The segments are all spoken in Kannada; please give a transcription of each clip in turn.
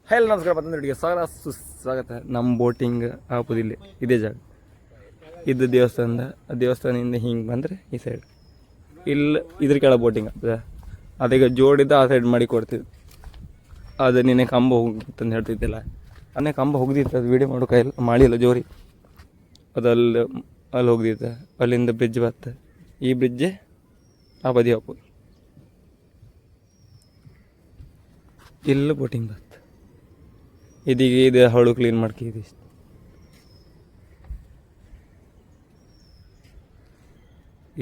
ಹಲೋ ನಮಸ್ಕಾರ ಬಂದವರಿಗೆ ಸುಸ್ವಾಗತ. ನಮ್ಮ ಬೋಟಿಂಗ್ ಆಪುದಿಲ್ಲ ಇದೇ ಜಾಗ. ಇದು ದೇವಸ್ಥಾನದಿಂದ ಹಿಂಗೆ ಬಂದರೆ ಈ ಸೈಡ್ ಇಲ್ಲ ಇದ್ರ ಕೆಳಗೆ ಬೋಟಿಂಗ್ ಆಗ್ತದೆ. ಅದೀಗ ಜೋಡಿದ್ದ ಆ ಸೈಡ್ ಮಾಡಿ ಕೊಡ್ತಿದ್ವಿ. ಅದು ನಿನ್ನೆ ಕಂಬ ಹೋಗಿತ್ತಂತ ಹೇಳ್ತಿದ್ದಿಲ್ಲ, ಅನ್ನೇ ಕಂಬ ಹೋಗ್ದಿತ್ತು. ಅದು ವೀಡಿಯೋ ಮಾಡೋ ಕೈಯಲ್ಲಿ ಮಾಡಿಲ್ಲ ಜೋರಿ. ಅದು ಅಲ್ಲಿ ಹೋಗ್ದಿತ್ತು. ಅಲ್ಲಿಂದ ಬ್ರಿಡ್ಜ್ ಬರುತ್ತೆ. ಈ ಬ್ರಿಡ್ಜೆ ಆ ಬದಿ ಹಾಕೋದು. ಇಲ್ಲ ಬೋಟಿಂಗ್ ಬರುತ್ತೆ. ಇದೀಗ ಇದು ಹಳು ಕ್ಲೀನ್ ಮಾಡ್ಕಿದ್ದು ಇಷ್ಟು.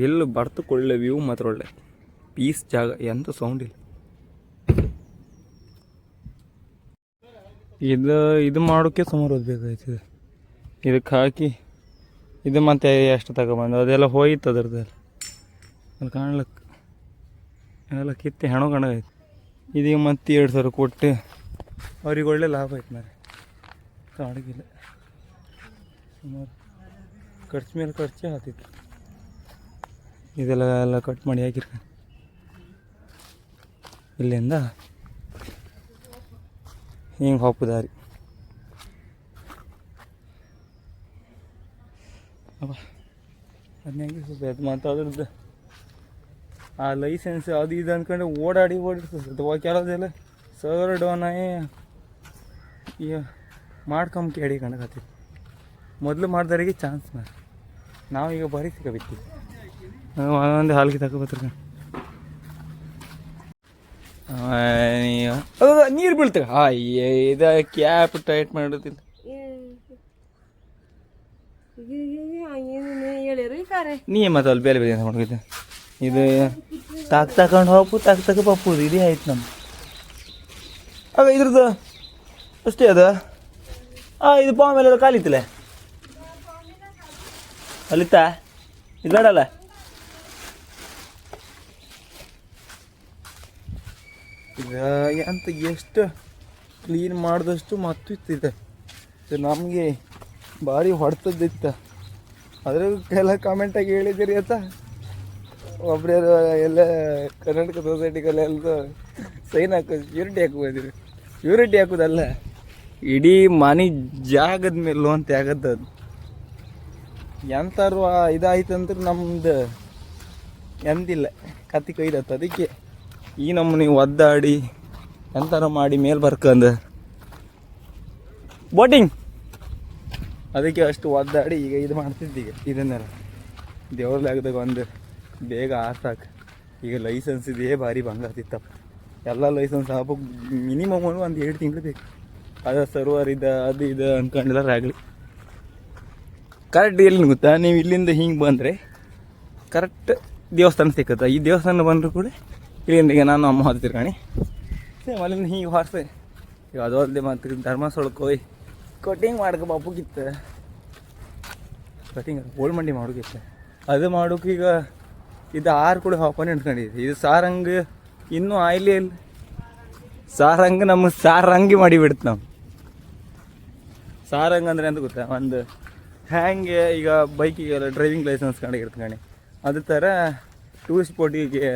ಎಲ್ಲಿ ಬರ್ತು ಕೊಳ್ಳೆ ವ್ಯೂ ಮಾತ್ರ ಒಳ್ಳೆ ಪೀಸ್ ಜಾಗ, ಎಂತ ಸೌಂಡ್ ಇಲ್ಲ. ಇದು ಮಾಡೋಕ್ಕೆ ಸುಮಾರು ಓದಬೇಕಾಯ್ತದೆ. ಇದಕ್ಕೆ ಹಾಕಿ ಇದು ಮತ್ತೆ ಎಷ್ಟು ತಗೊಬಂದು ಅದೆಲ್ಲ ಹೋಯ್ತು. ಅದ್ರದ್ದೆಲ್ಲ ಅಲ್ಲಿ ಕಾಣ್ಲಕ್ಕೆ ಎಲ್ಲ ಕಿತ್ತೆ ಹೆಣೋ ಕಾಣಾಗೈತೆ. ಇದೀಗ ಮತ್ತೆ 2,000 ಕೊಟ್ಟು ಅವ್ರಿಗೆ ಒಳ್ಳೆ ಲಾಭ ಆಯ್ತು. ಮಾರೆ ಕಾಡಿಗಿಲ್ಲ ಸುಮಾರು ಖರ್ಚು ಮೇಲೆ ಖರ್ಚೇ ಆಗ್ತಿತ್ತು. ಇದೆಲ್ಲ ಕಟ್ ಮಾಡಿ ಹಾಕಿರ್ಕೊಂಡು ಇಲ್ಲಿಂದ ಹಿಂಗೆ ಹೋಗು ದಾರಿ. ಅಪ್ಪ ಅದನ್ನ ಹೆಂಗೆ ಅದು ಮತ್ತು ಅದ್ರದ್ದು ಆ ಲೈಸೆನ್ಸ್ ಅದು ಇದು ಅಂದ್ಕೊಂಡು ಓಡಿರ್ತದೆ. ಕೆಲವುದೆಲ್ಲ ಸರ್ ಡೋನಾಯೇ ಈಗ ಮಾಡ್ಕೊಂಬ ಕೇಳಿ ಕಣಕತ್ತೀವಿ. ಮೊದಲು ಮಾಡ್ದವರಿಗೆ ಚಾನ್ಸ್ ಮಾಡಿ ನಾವು ಈಗ ಬರೀ ಸಿಗಬಿತ್ತೀವಿ. ಒಂದು ಹಾಲ್ಗೆ ತಗೋಬತ್ತರ ನೀರು ಬೀಳ್ತವೆ. ಇದು ಕ್ಯಾಪ್ ಟೈಟ್ ಮಾಡೋದಿಲ್ಲ. ನೀ ಮತ್ತೆ ಅಲ್ಲಿ ಬೇರೆ ಬೇರೆ ಮಾಡ್ಬೇಕು. ಇದು ತಗೊಂಡು ಹೋಗು ತಗ ಪಪ್ಪುದು ಇದೇ ಆಯ್ತು ನಮ್ದು. ಆಗ ಇದ್ರದ್ದು ಅಷ್ಟೇ ಅದು. ಇದು ಪಾವ್ ಮೇಲೆ ಕಾಲಿತ್ತಲ್ಲ ಅಲ್ಲಿತ್ತ ಇದು ಬೇಡಲ್ಲ. ಈಗ ಎಂತ ಎಷ್ಟು ಕ್ಲೀನ್ ಮಾಡಿದಷ್ಟು ಮತ್ತು ಇತ್ತಿದೆ. ನಮಗೆ ಭಾರಿ ಹೊಡ್ತದ್ದಿತ್ತು. ಅದ್ರಾಗ ಕಾಮೆಂಟಾಗಿ ಹೇಳಿದ್ದೀರಿ ಅಂತ ಒಬ್ಬರೇ ಎಲ್ಲ ಕರ್ನಾಟಕ ಸೊಸೈಟಿಗಳೆಲ್ಲ ಸೈನ್ ಹಾಕೋದು ಶ್ಯೂರಿಟಿ ಹಾಕೋದಿರಿ. ಶ್ಯೂರಿಟಿ ಹಾಕೋದಲ್ಲ, ಇಡೀ ಮನೆ ಜಾಗದ ಮೇಲೆ ಅಂತ ಆಗದ್ದು. ಅದು ಎಂತಾರು ಇದಾಯ್ತಂದ್ರೆ ನಮ್ದು ಎಂದಿಲ್ಲ ಕತ್ತಿ ಕೈದತ್ತು. ಅದಕ್ಕೆ ಈ ನಮ್ಮನೆ ಒದ್ದಾಡಿ ಎಂತಾರು ಮಾಡಿ ಮೇಲೆ ಬರ್ಕಂದು ಬೋಟಿಂಗ್ ಅದಕ್ಕೆ ಅಷ್ಟು ಒದ್ದಾಡಿ ಈಗ ಇದು ಮಾಡ್ತಿದ್ದೀಗ. ಇದನ್ನೆಲ್ಲ ದೇವ್ರಲಾಗದಾಗ ಒಂದು ಬೇಗ ಆಸಾಕು. ಈಗ ಲೈಸೆನ್ಸ್ ಇದೇ ಭಾರಿ ಬಂಗಾತಿತ್ತಪ್ಪ. ಎಲ್ಲ ಲೈಸೆನ್ಸ್ ಹಾಕೋಕೆ ಮಿನಿಮಮ್ ಒಂದು 2 ತಿಂಗಳು ಬೇಕು. ಅದು ಸರ್ವರ್ ಅದು ಇದು ಅಂದ್ಕೊಂಡೆಲ್ಲ ಆಗಲಿ. ಕರೆಕ್ಟ್ ಎಲ್ಲಿ ಗೊತ್ತಾ, ನೀವು ಇಲ್ಲಿಂದ ಹಿಂಗೆ ಬಂದರೆ ಕರೆಕ್ಟ್ ದೇವಸ್ಥಾನ ಸಿಕ್ಕತ್ತ. ಈ ದೇವಸ್ಥಾನ ಬಂದರೂ ಕೂಡ ಇಲ್ಲಿಂದ ಈಗ ನಾನು ಅಮ್ಮ ಹೊತ್ತಿರ್ಕಾಣಿ ಸೇಮ್ ಅಲ್ಲಿಂದ ಹಿಂಗೆ ಹೊರಸೆ. ಈಗ ಅದು ಅಲ್ಲದೆ ಮತ್ತು ಧರ್ಮಸ್ಥಳಕ್ಕೆ ಹೋಗಿ ಕಟಿಂಗ್ ಮಾಡ್ಕೊ ಬಾಪುಗಿತ್ತು. ಕಟಿಂಗ್ ಓಲ್ಡ್ ಮಂಡಿ ಮಾಡೋಕಿತ್ತು. ಅದು ಮಾಡೋಕೆ ಈಗ ಇದು 6 ಕೂಡ ಹಾಪನೆ ಇಟ್ಕೊಂಡಿದ್ದೆ. ಇದು ಸಾರಂಗ ಇನ್ನೂ ಆಯ್ಲಿ ಇಲ್ಲ. ಸಾರಂಗ ನಮ್ಮ ಸಾರಂಗಿ ಮಾಡಿಬಿಡ್ತು. ನಾವು ಸಾರಂಗ ಅಂದರೆ ಅಂತ ಗೊತ್ತಾ, ಒಂದು ಹ್ಯಾಂಗೆ ಈಗ ಬೈಕಿಗೆಲ್ಲ ಡ್ರೈವಿಂಗ್ ಲೈಸೆನ್ಸ್ ಕಂಡಿರ್ತಾನೆ ಅದೇ ಥರ ಟೂರಿಸ್ಟ್ ಸ್ಪಾಟಿಗೆ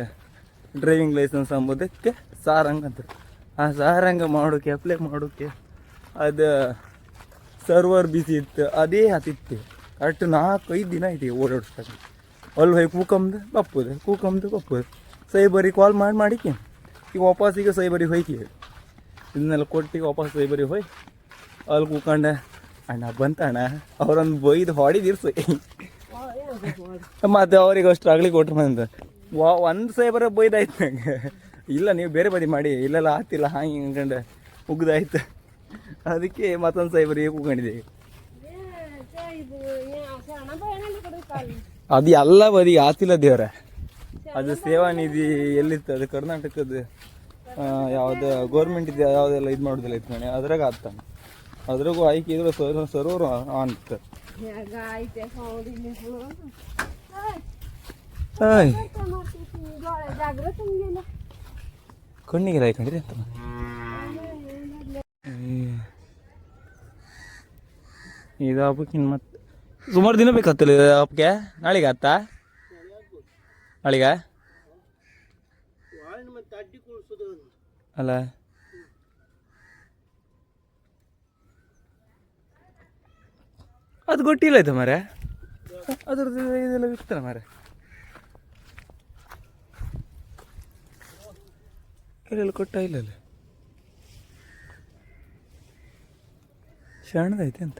ಡ್ರೈವಿಂಗ್ ಲೈಸೆನ್ಸ್ ಅಂಬೋದಕ್ಕೆ ಸಾರಂಗ ಅಂತ. ಆ ಸಾರಂಗ ಮಾಡೋಕ್ಕೆ ಅಪ್ಲೈ ಮಾಡೋಕ್ಕೆ ಅದು ಸರ್ವರ್ ಬಿಸಿ ಇತ್ತು. ಅದೇ ಹತ್ತಿತ್ತು. ಕರೆಕ್ಟ್ 4-5 ದಿನ ಐತಿ ಓಡಾಡಿಸ್ತಾರೆ. ಅಲ್ಲಿ ಹೋಗಿ ಕೂಕಂದು ಬಪ್ಪುದು ಸೈಬರಿಗೆ ಕಾಲ್ ಮಾಡಿಕೆ ಈಗ ವಾಪಸ್ ಈಗ ಸೈಬರಿಗೆ ಹೋಯ್ಕಿ ಇದನ್ನೆಲ್ಲ ಕೊಟ್ಟು ವಾಪಸ್ ಸೈಬರಿಗೆ ಹೋಗಿ ಅಲ್ಲಿ ಕೂಕೊಂಡೆ ಅಣ್ಣ ಬಂತಣ್ಣ ಅವ್ರೊಂದು ಬೈದು ಹೊಡಿದಿರ್ಸು. ಮತ್ತು ಅವ್ರಿಗೆ ಅಷ್ಟು ಆಗ್ಲಿಕ್ಕೆ ಕೊಟ್ರು ಬಂದ ಒಂದು ಸೈಬರ ಬೈದಾಯ್ತು ನಂಗೆ. ಇಲ್ಲ ನೀವು ಬೇರೆ ಬದಿ ಮಾಡಿ, ಇಲ್ಲೆಲ್ಲ ಆಗ್ತಿಲ್ಲ ಹಾಗೆ ಅಂದ್ಕೊಂಡೆ ಉಗ್ದಾಯ್ತು. ಅದಕ್ಕೆ ಮತ್ತೊಂದು ಸೈಬರಿಗೆ ಕೂಕೊಂಡಿದ್ದೀವಿ. ಅದು ಎಲ್ಲ ಬದಿಗೆ ಆತಿಲ್ಲ ದೇವ್ರ. ಅದು ಸೇವಾ ನಿಧಿ ಎಲ್ಲಿತ್ತು, ಅದು ಕರ್ನಾಟಕದ ಯಾವ್ದು ಗೌರ್ಮೆಂಟ್ ಇದೆ ಯಾವುದೆಲ್ಲ ಇದು ಮಾಡೋದಿಲ್ಲ ಇತ್ತು ಮನೆ ಅದ್ರಾಗ ಆಗ್ತಾನೆ. ಅದ್ರಾಗೂ ಆಯ್ಕೆ ಇದ್ರು ಸರ್ವರು ಅಂತ ಕಣ್ಣಿಗೆ ಹಾಕೊಂಡಿರಿ ಅಂತ. ಇದು ಹಬ್ಬಕ್ಕಿನ್ ಮತ್ತೆ ಸುಮಾರು ದಿನ ಬೇಕಾಗ್ತಿಲ್ಲ ಹಬ್ಬಕ್ಕೆ. ನಾಳೆಗೆ ಆತ್ತಾ? ನಾಳೆಗ ಅಲ್ಲ ಅದು ಗೊತ್ತಿಲ್ಲ ಆಯ್ತಾ ಮಾರೆ, ಅದ್ರದ್ದು ಇದೆಲ್ಲ ಬಿಡ್ತಾರ ಮಾರೆ. ಎಲ್ಲೆಲ್ಲ ಕೊಟ್ಟ ಇಲ್ಲ ಶರಣದೈತೆ ಅಂತ.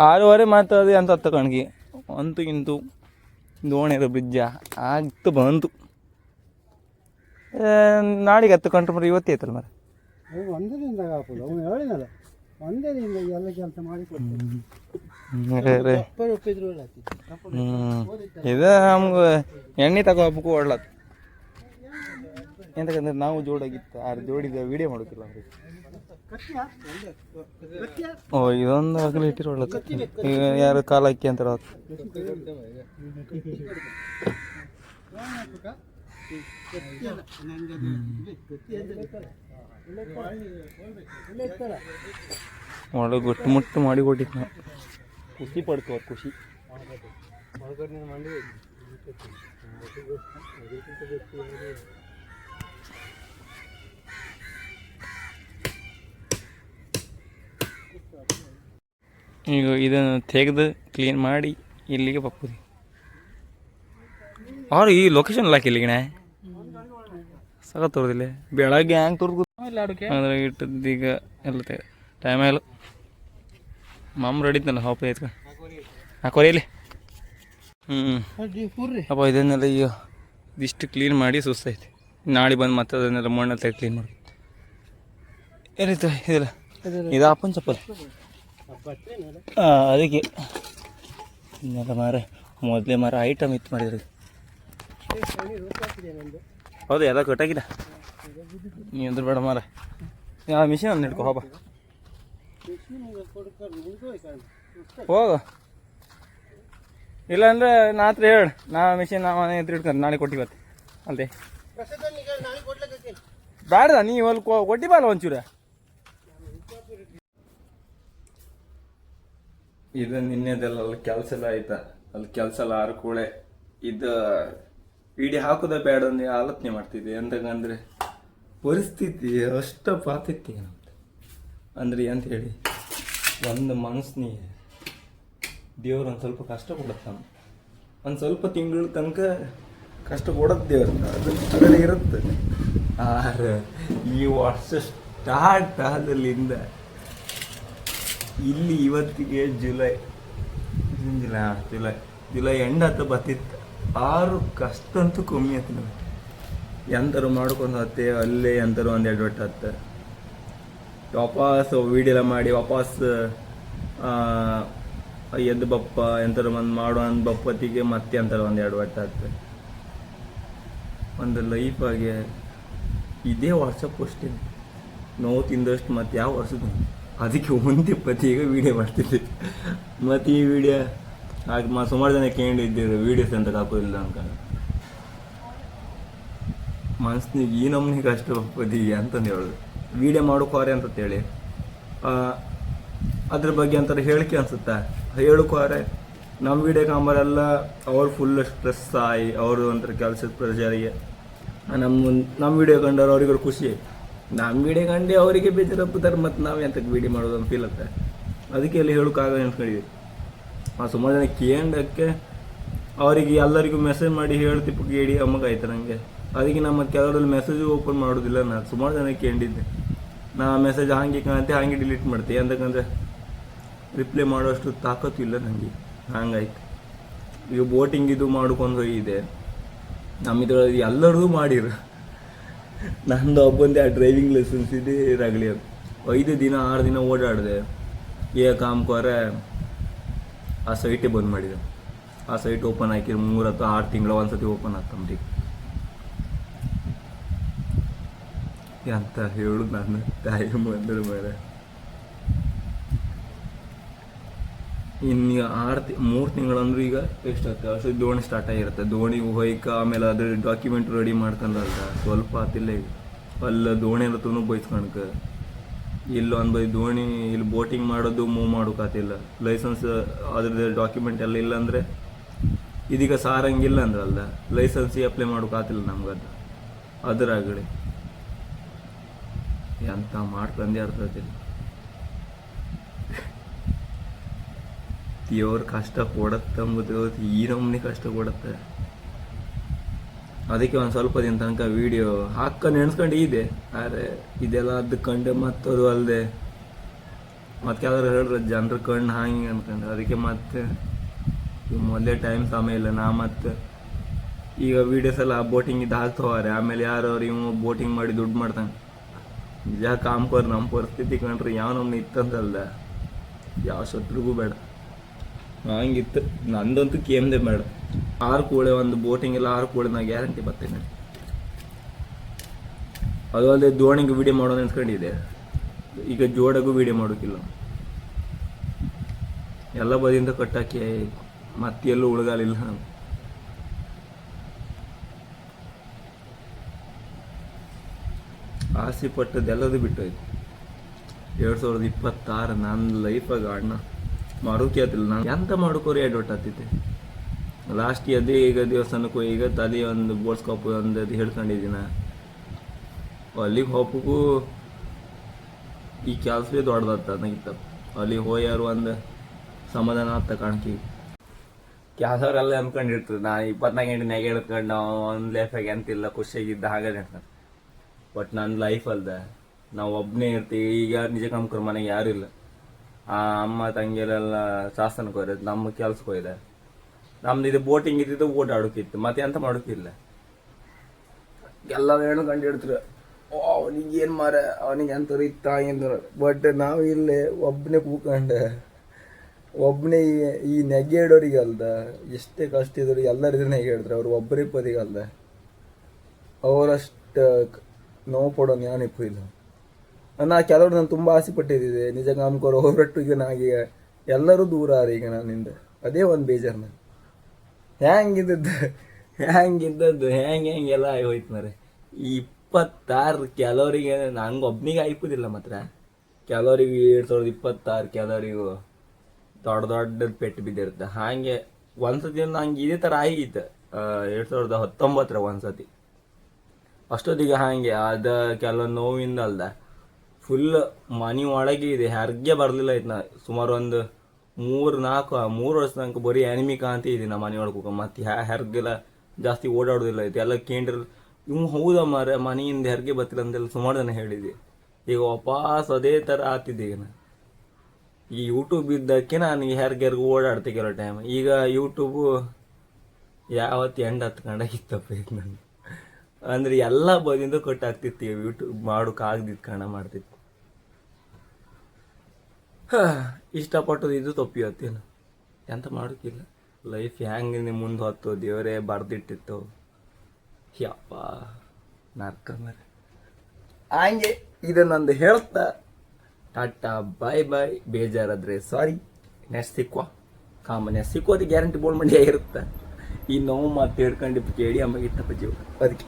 ಆರೂವರೆ ಮಾತಾಡಿ ಅಂತ ಹತ್ತ ಕಣ್ಗಿ ಅಂತೂ ಇಂತೂ ದೋಣಿರ ಬ್ರಿಡ್ಜ ಆಗ್ತು ಬಂತು. ನಾಳೆಗೆ 10 ಗಂಟೆ ಮರ ಇವತ್ತೇ ಐತಲ್ಲ ಮರ. ಇದು ನಮ್ಗೆ ಎಣ್ಣೆ ತಗೋಬೇಕು ಒಳ್ಳೆ. ಎಂತಕ್ಕಂದ್ರೆ ನಾವು ಜೋಡಾಗಿತ್ತು ಆರು ಜೋಡಿದ ವಿಡಿಯೋ ಮಾಡೋಕಿಲ್ಲ ಅಂದ್ರೆ. ಓ ಇದೊಂದು ಆಗಲಿ ಇಟ್ಟಿರೋ ಒಳ್ಳೆ. ಈಗ ಯಾರು ಕಾಲ ಹಾಕಿ ಅಂತಾರ ಒಳ್ಳೆ ಗೊಟ್ಟು ಮುಟ್ಟು ಮಾಡಿ ಕೊಟ್ಟಿತ್ತು. ಖುಷಿ ಪಡ್ತು ಅವ್ರು ಖುಷಿ. ಈಗ ಇದನ್ನು ತೆಗೆದು ಕ್ಲೀನ್ ಮಾಡಿ ಇಲ್ಲಿಗೆ ಬಪ್ಪುದು. ಅವ್ರು ಈ ಲೊಕೇಶನ್ ಲಾಕ್ ಇಲ್ಲಿಗಣ ಸಗ ತೋರ್ದಿಲ್ಲ. ಬೆಳಗ್ಗೆ ಹ್ಯಾಂಗೆ ತೋರ್ದು ಅದ್ರ ಇಟ್ಟದ್ದು ಈಗ ಎಲ್ಲ ಟೈಮ್ ಆಯ್ಲು. ಮಾಮ ರೆಡಿದ್ನಲ್ಲ ಹಾಪ ಐತ್ಕ ಹಾಕೋರಿ ಅಪ್ಪ. ಇದನ್ನೆಲ್ಲ ಈಗ ಇದಿಷ್ಟು ಕ್ಲೀನ್ ಮಾಡಿ ಸುಸ್ತೈತಿ. ನಾಳೆ ಬಂದು ಮತ್ತೆ ಅದನ್ನೆಲ್ಲ ಮಣ್ಣಲ್ಲಿ ತೆಗೆದು ಕ್ಲೀನ್ ಮಾಡಿ ಏನಿತ್ತು ಇದೆಲ್ಲ. ಇದು ಅಪ್ಪನ ಚಪ್ಪಲ್ ಅದಕ್ಕೆ ಇನ್ನೆಲ್ಲ ಮಾರ ಮೊದಲೇ ಮಾರ ಐಟಮ್ ಇತ್ತು ಮಾಡಿದ್ರಿ. ಹೌದು ಎಲ್ಲ ಕಟ್ಟಾಗಿಲ್ಲ. ನೀ ಅಂದ್ರೆ ಬೇಡ ಮಾರ ಯಾವ ಮಿಷಿನ್ ಒಂದು ಹಿಡ್ಕೊ ಹೋಗ ಹೋಗ. ಇಲ್ಲಾಂದ್ರೆ ನಾ ಹತ್ರ ಹೇಳು, ನಾ ಮಿಷಿನ್ ನಾವು ಮನೆ ಹತ್ರ ಇಟ್ಕೊಂಡು ನಾಳೆ ಕೊಟ್ಟಿವತ್ತೆ ಅಲ್ಲದೆ ಬೇಡ. ನೀವು ಅಲ್ಲಿ ಕೊಟ್ಟಿಬಲ್ಲ ಒಂಚೂರ. ಇದು ನಿನ್ನೆದೆಲ್ಲ ಅಲ್ಲಿ ಕೆಲಸ ಎಲ್ಲ ಆಯ್ತಾ, ಅಲ್ಲಿ ಕೆಲಸ ಎಲ್ಲ ಆರ್ಕೂಳೆ ಇದು ವಿಡಿಯೋ ಹಾಕೋದ ಬೇಡ ಅಂದ್ರೆ ಆಲೋಚನೆ ಮಾಡ್ತಿದ್ದೆ. ಎಂತಂದ್ರೆ ಪರಿಸ್ಥಿತಿ ಅಷ್ಟು ಪಾತಿತ್ತು ನಮ್ದು. ಅಂದ್ರೆ ಅಂತ ಹೇಳಿ ಒಂದು ಮನಸ್ಸಿನಿ ದೇವ್ರು ಒಂದು ಸ್ವಲ್ಪ ಕಷ್ಟ ಕೊಡುತ್ತೆ. ನಮ್ಮ ಒಂದು ಸ್ವಲ್ಪ ತಿಂಗಳ ತನಕ ಕಷ್ಟ ಕೊಡೋದು ದೇವ್ರು, ಅದು ಅದರಲ್ಲಿ ಇರುತ್ತೆ. ಆದ್ರೆ ಈ ವರ್ಷ ಸ್ಟಾರ್ಟ್ ಆದಲ್ಲಿಂದ ಇಲ್ಲಿ ಇವತ್ತಿಗೆ ಜುಲೈ ಎಂಡ್ ಹತ್ತ ಬತ್ತಿತ್ತು. 6 ಕಷ್ಟ ಅಂತೂ ಕಮ್ಮಿ ಆಯ್ತು ನಮಗೆ. ಎಂಥರು ಮಾಡ್ಕೊಂಡು ಹತ್ತೆ ಅಲ್ಲೇ ಎಂಥರು ಒಂದು ಎಡ್ವಟ್ಟು ಹತ್ತೆ ವಾಪಸ್ ವೀಡಿಯೋ ಎಲ್ಲ ಮಾಡಿ ವಾಪಸ್ ಎದ್ದು ಬಪ್ಪ ಎಂಥರು ಒಂದು ಮಾಡೋ ಅಂದ್ ಬಪ್ಪತ್ತಿಗೆ ಮತ್ತೆ ಅಂತಾರೆ ಒಂದು ಎಡ್ವಟ್ಟು ಹತ್ತೆ. ಒಂದು ಲೈಫಾಗೆ ಇದೇ ವರ್ಷ ಪೋಸ್ಟಿಂಗ್ ನೋವು ತಿಂದಷ್ಟು ಮತ್ತು ಯಾವ ವರ್ಷದ ಅದಕ್ಕೆ ಒಂದೇ ಪತಿಗೆ ವೀಡಿಯೋ ಮಾಡ್ತಿದ್ದೆ. ಮತ್ತು ಈ ವಿಡಿಯೋ ಹಾಗೆ ಸುಮಾರು ಜನ ಕೇಳಿದ್ದಿದ್ರು ವೀಡಿಯೋಸ್ ಅಂತ ಹಾಕೋದಿಲ್ಲ ಅನ್ಕೊಂಡು. ಮನ್ಸಿನಿಗೆ ಈ ನಮ್ನಿಗೆ ಕಷ್ಟ ಪದಿಗೆ ಅಂತಂದು ಹೇಳೋದು. ವೀಡಿಯೋ ಮಾಡೋಕೋರೆ ಅಂತೇಳಿ ಅದ್ರ ಬಗ್ಗೆ ಅಂತಾರೆ ಹೇಳಿಕೆ ಅನ್ಸುತ್ತೆ. ಹೇಳೋಕೋರೆ ನಮ್ಮ ವೀಡಿಯೋ ಕಾಂಬರೆಲ್ಲ ಅವ್ರು ಫುಲ್ ಸ್ಟ್ರೆಸ್ ಆಗಿ ಅವರು ಒಂಥರ ಕೆಲಸದ ಪ್ರೆಷರಿಗೆ ನಮ್ಮ ವೀಡಿಯೋ ಕಂಡವ್ರು ಅವ್ರಿಗೂ ಖುಷಿ. ನಮ್ಮ ವೀಡಿಯೋ ಕಂಡು ಅವರಿಗೆ ಬೇಜಾರಪ್ಪುತ್ತಾರೆ. ಮತ್ತು ನಾವು ಎಂತಕ್ಕೆ ವೀಡಿಯೋ ಮಾಡೋದು ಅಂತ ಫೀಲ್ ಆಗ್ತದೆ. ಅದಕ್ಕೆ ಎಲ್ಲ ಹೇಳೋಕ್ಕಾಗ ಅನ್ಕೊಂಡಿದ್ವಿ. ಸುಮಾರು ಜನ ಕೇಳಕ್ಕೆ ಅವರಿಗೆ ಎಲ್ಲರಿಗೂ ಮೆಸೇಜ್ ಮಾಡಿ ಹೇಳ್ತಿಪ್ಪ ಕೇಳಿ ಅಮ್ಮಗ ಆಯ್ತು ನನಗೆ. ಅದಕ್ಕೆ ನಮ್ಮ ಕೆಲವರಲ್ಲಿ ಮೆಸೇಜ್ ಓಪನ್ ಮಾಡೋದಿಲ್ಲ. ನಾನು ಸುಮಾರು ಜನ ಕೇಳಿದ್ದೆ. ನಾ ಮೆಸೇಜ್ ಹಾಗೆ ಕಾಣುತ್ತೆ ಹಾಗೆ ಡಿಲೀಟ್ ಮಾಡ್ತೀವಿ. ಅಂತಕ್ಕಂದ್ರೆ ರಿಪ್ಲೈ ಮಾಡೋಷ್ಟು ತಾಕತ್ತು ಇಲ್ಲ ನನಗೆ. ಹಂಗಾಯ್ತು. ಈಗ ಬೋಟಿಂಗ್ ಇದು ಮಾಡ್ಕೊಂಡು ಹೋಗಿದೆ. ನಮ್ಮ ಇದ್ರೊಳಗೆ ಎಲ್ಲರದು ಮಾಡಿರು. ನಂದು ಒಬ್ಬಂದೇ ಆ ಡ್ರೈವಿಂಗ್ ಲೈಸೆನ್ಸ್ ಇದೆ ಇರಾಗಲಿ. 5 ದಿನ 6 ದಿನ ಓಡಾಡಿದೆ. ಕಾಮ್ಕೋರೆ ಆ ಸೈಟೇ ಬಂದ್ ಮಾಡಿದೆ. ಆ ಸೈಟ್ ಓಪನ್ ಹಾಕಿದ್ರೆ 3 ಅಥವಾ 6 ತಿಂಗಳ ಒಂದ್ಸತಿ ಓಪನ್ ಆಗ್ತಂಬ್ರಿ ಅಂತ ಹೇಳು. ನನ್ನ ಟೈಮ್ ಬಂದ್ರೆ ಮೇಲೆ ಇನ್ನು 3 ತಿಂಗಳಂದ್ರೂ ಈಗ ಎಷ್ಟಾಗ್ತದೆ ಅಷ್ಟು ದೋಣಿ ಸ್ಟಾರ್ಟ್ ಆಗಿರುತ್ತೆ. ದೋಣಿ ಹೋಯ್ಕ ಆಮೇಲೆ ಅದ್ರ ಡಾಕ್ಯುಮೆಂಟ್ ರೆಡಿ ಮಾಡ್ಕೊಂಡಲ್ದ ಸ್ವಲ್ಪ ಆತಿಲ್ಲ. ಈಗ ಅಲ್ಲ ದೋಣಿ ಎಲ್ಲ ತುನು ಬೈಸ್ಕೊಳಕ ಇಲ್ಲ ಒಂದು ದೋಣಿ ಇಲ್ಲಿ ಬೋಟಿಂಗ್ ಮಾಡೋದು ಮೂವ್ ಮಾಡೋಕ್ಕಾತಿಲ್ಲ. ಲೈಸೆನ್ಸ್ ಅದ್ರದ್ದು ಡಾಕ್ಯುಮೆಂಟ್ ಎಲ್ಲ ಇಲ್ಲ ಅಂದರೆ ಇದೀಗ ಸಾರಂಗಿಲ್ಲ ಅಂದ್ರಲ್ದ ಲೈಸೆನ್ಸಿಗೆ ಅಪ್ಲೈ ಮಾಡೋಕ್ಕಾತಿಲ್ಲ ನಮ್ಗದು. ಅದರಾಗಲಿ ಎಂತ ಮಾಡ್ಕೊಂಡೇ ಇರ್ತದೆ. ದೇವ್ರ ಕಷ್ಟ ಕೊಡತ್ತೆ ಅಂಬುದು ಈ ನಮ್ಮನೆ ಕಷ್ಟ ಕೊಡತ್ತೆ. ಅದಕ್ಕೆ ಒಂದು ಸ್ವಲ್ಪ ದಿನ ತನಕ ವಿಡಿಯೋ ಹಾಕೊಂಡು ಎಣ್ಸ್ಕೊಂಡು ಆದರೆ ಇದೆಲ್ಲ ಅದು ಕಂಡು ಮತ್ತದು ಅಲ್ಲದೆ ಮತ್ತೆ ಯಾವ್ದಾರು ಹೇಳಿದ್ರೆ ಜನರ ಕಣ್ಣು ಹಾಂಗೆ ಅಂದ್ಕೊಂಡು ಅದಕ್ಕೆ ಮತ್ತೆ ಮೊದಲೇ ಟೈಮ್ ಸಮಯ ಇಲ್ಲ. ನಾ ಮತ್ತೆ ಈಗ ವೀಡಿಯೋಸ್ ಎಲ್ಲ ಬೋಟಿಂಗ್ ಇದು ಹಾಕ್ತವಾರೆ, ಆಮೇಲೆ ಯಾರು ಇವ್ ಬೋಟಿಂಗ್ ಮಾಡಿ ದುಡ್ಡು ಮಾಡ್ತಾನೆ. ನಿಜ ಕಾಮ್ಕೋರ್ ನಮ್ಮ ಪರಿಸ್ಥಿತಿ ಕಂಡ್ರೆ ಯಾವ ನಮ್ಮನ್ನ ಇತ್ತಂತಲ್ದ ಯಾವ ಶತ್ರುಗೂ ಬೇಡ. ಹಂಗಿತ್ತು ನಂದಂತೂ ಕೇಮ್ದೆ ಬೇಡ. 6 ಕೋಳೆ ಒಂದು ಬೋಟಿಂಗ್ ಎಲ್ಲ 6 ಕೋಳೆ ನಾ ಗ್ಯಾರಂಟಿ ಬರ್ತೇನೆ. ಅದು ಅಲ್ಲದೆ ದೋಣಿಗೆ ವಿಡಿಯೋ ಮಾಡೋದು ಅನ್ಸ್ಕೊಂಡಿದೆ. ಈಗ ಜೋಡಗೂ ವಿಡಿಯೋ ಮಾಡೋಕ್ಕಿಲ್ಲ, ಎಲ್ಲ ಬದಿಯಿಂದ ಕಟ್ಟಾಕಿ ಮತ್ತೆಲ್ಲೂ ಉಳ್ಗಾಲಿಲ್ಲ. ಆಸೆ ಪಟ್ಟದ್ದೆಲ್ಲದು ಬಿಟ್ಟೋಯ್ತು. 2026 ನನ್ನ ಲೈಫಾಗ ಅಣ್ಣ ಮಾಡೋಕೆ ಆತಿಲ್ಲ. ನಾನು ಎಂತ ಮಾಡೋಕೋರಿ ಅಡ್ವರ್ಟ್ ಆಗ್ತಿದ್ದೆ ಲಾಸ್ಟ್ ಅದೇ. ಈಗ ದೇವಸ್ಥಾನಕ್ಕೂ ಈಗ ತಲೆ ಒಂದು ಬೋಳ್ಸ್ಕೊಪ್ಪು ಒಂದು ಅದು ಹೇಳ್ಕೊಂಡಿದ್ದೀನ. ಅಲ್ಲಿಗೆ ಹೋಪಕ್ಕೂ ಈ ಕೆಲಸವೇ ದೊಡ್ಡದತ್ತ ನನಗಿತ್ತ. ಅಲ್ಲಿ ಹೋಯಾರು ಒಂದು ಸಮಾಧಾನ ಆಗ್ತ ಕಾಣ್ಕಿ. ಕೆಲಸವರೆಲ್ಲ ಅಂದ್ಕೊಂಡಿರ್ತದೆ ನಾ 24 ಗಂಟೆ ನೆಗೆ ಹೇಳ್ಕೊಂಡು ನಾವು ಒಂದು ಲೈಫಾಗ ಎಂತಿಲ್ಲ ಖುಷಿಯಾಗಿದ್ದ ಹಾಗೆ ಹೇಳ್ತಾರೆ. ಬಟ್ ನನ್ನ ಲೈಫ್ ಅಲ್ದ ನಾವು ಒಬ್ಬನೇ ಇರ್ತೀವಿ. ಈಗ ನಿಜ ಕಮ್ಕರ್ ಮನೆಗೆ ಯಾರು ಇಲ್ಲ. ಆ ಅಮ್ಮ ತಂಗಿಯರೆಲ್ಲ ಶಾಸನಕ್ಕೆ ಹೋಯ್ದೆ, ನಮ್ಮ ಕೆಲ್ಸಕ್ಕೆ ಹೋಯ್ದೆ. ನಮ್ದು ಇದು ಬೋಟಿಂಗ್ ಇದ್ದಿದ್ದು ಓಟ್ ಆಡೋಕಿತ್ತು, ಮತ್ತೆ ಎಂತ ಮಾಡೋಕ್ಕಿಲ್ಲ. ಎಲ್ಲ ಹೇಳ್ಕೊಂಡು ಹೇಳ್ತಾರೆ ಅವನಿಗೆ ಏನು ಮಾರ ಅವನಿಗೆ ಎಂತ ಇತ್ತ ಏನು. ಬಟ್ ನಾವು ಇಲ್ಲೇ ಒಬ್ಬನೇ ಕೂತ್ಕೊಂಡೆ ಒಬ್ಬನೇ ಈ ನೆಗೆ ಇಡೋರಿಗೆ ಅಲ್ದ ಎಷ್ಟೇ ಕಷ್ಟ ಇದ್ದವ್ರಿಗೆ ಎಲ್ಲರಿದ್ರೆ ನೆಗೆ ಹಿಡಿದ್ರೆ ಅವ್ರು ಒಬ್ಬರೇ ಪದಿಗೆ ಅಲ್ದ ಅವರಷ್ಟು ನೋವು ಪಡೋನು ಯಾನಿಪ್ಪು ಇಲ್ಲ. ಕೆಲವರು ನಾನು ತುಂಬ ಆಸೆ ಪಟ್ಟಿದ್ದೆ ನಿಜ ಕಾಮ್ಕೋರು ಹೊರಟುಗೆ ನಾಗೀಗ ಎಲ್ಲರೂ ದೂರ ಆರ ಈಗ ನಾನಿಂದ. ಅದೇ ಒಂದು ಬೇಜಾರು. ನಾನು ಹೆಂಗಿದ್ದದ್ದು ಹೆಂಗೆಲ್ಲ ಆಗಿ ಹೋಯ್ತು ಮರೆ. ಈ 26 ಕೆಲವರಿಗೆ ನಂಗೆ ಒಬ್ಬನಿಗೆ ಆಯ್ಕೋದಿಲ್ಲ. ಮಾತ್ರ ಕೆಲವರಿಗೆ 2026 ಕೆಲವರಿಗೂ ದೊಡ್ಡ ಪೆಟ್ಟು ಬಿದ್ದಿರುತ್ತೆ. ಹಾಗೆ ಒಂದ್ಸತಿ ನಂಗೆ ಇದೇ ಥರ ಆಗಿತ್ತು 2019 ಒಂದ್ಸತಿ. ಅಷ್ಟೊತ್ತಿಗೆ ಹಾಗೆ ಅದ ಕೆಲವೊಂದು ನೋವಿಂದ ಅಲ್ದ ಫುಲ್ ಮನೆ ಒಳಗೆ ಇದೆ, ಯಾರಿಗೆ ಬರಲಿಲ್ಲ ಆಯ್ತು. ನಾ ಸುಮಾರು ಒಂದು 3 ವರ್ಷ ತನಕ ಬರೀ ಎನಿಮಿ ಕಾಂತ ಇದೆ ನಮ್ಮ ಮನೆ ಒಳಗೆ. ಮತ್ತೆ ಹೆರ್ಗೆಲ್ಲ ಜಾಸ್ತಿ ಓಡಾಡೋದಿಲ್ಲ ಐತಿ. ಎಲ್ಲ ಕೇಂದ್ರ ಇವ್ ಹೌದಾ ಮಾರ ಮನೆಯಿಂದ ಹೆರಿಗೆ ಬರ್ತಿಲ್ಲ ಅಂತೆಲ್ಲ ಸುಮಾರು ಜನ ಹೇಳಿದೆ. ಈಗ ವಾಪಸ್ ಅದೇ ಥರ ಆಗ್ತಿದ್ದೆ. ಈಗ ಈ ಯೂಟ್ಯೂಬ್ ಇದ್ದಕ್ಕೆ ನಾನು ಹೆರ್ಗೆರ್ಗೆ ಓಡಾಡ್ತೆ ಕೆಲವು ಟೈಮ್. ಈಗ ಯೂಟ್ಯೂಬು ಯಾವತ್ತು ಎಂಡ್ ಹತ್ಕೊಂಡಾಗಿತ್ತಪ್ಪ ಇದು ನನಗೆ. ಅಂದರೆ ಎಲ್ಲ ಬದಿಯಿಂದ ಕಟ್ಟಾಗ್ತಿತ್ತು. ಯೂಟ್ಯೂಬ್ ಮಾಡೋಕ್ಕಾಗ್ದಿತ್ತು, ಕಣ ಮಾಡ್ತಿತ್ತು. ಇಷ್ಟಪಟ್ಟದ್ದು ಇದು ತಪ್ಪಿವತ್ತೇನು ಎಂತ ಮಾಡೋಕ್ಕಿಲ್ಲ. ಲೈಫ್ ಹೆಂಗೆ ಮುಂದೆ ಹೊತ್ತು ದೇವರೇ ಬರ್ದಿಟ್ಟಿತ್ತು. ಯಪ್ಪ ನರ್ಕ ಮರೆ ಹಂಗೆ ಇದನ್ನೊಂದು ಹೇಳ್ತಾ ಟಾಟಾ ಬಾಯ್ ಬಾಯ್. ಬೇಜಾರಾದ್ರೆ ಸಾರಿ. ನೆಕ್ಸ್ಟ್ ಕಾಮನ್ಯ ಸಿಕ್ಕೋದು ಗ್ಯಾರಂಟಿ ಬೋಲ್ ಮಂಡಿ ಆಗಿರುತ್ತೆ. ಈ ನೋವು ಮತ್ತೆ ಹಿಡ್ಕೊಂಡು ಕೇಳಿ ಅಮ್ಮಗೆ ಇತ್ತಪ್ಪ ಜೀವ ಅದಕ್ಕೆ.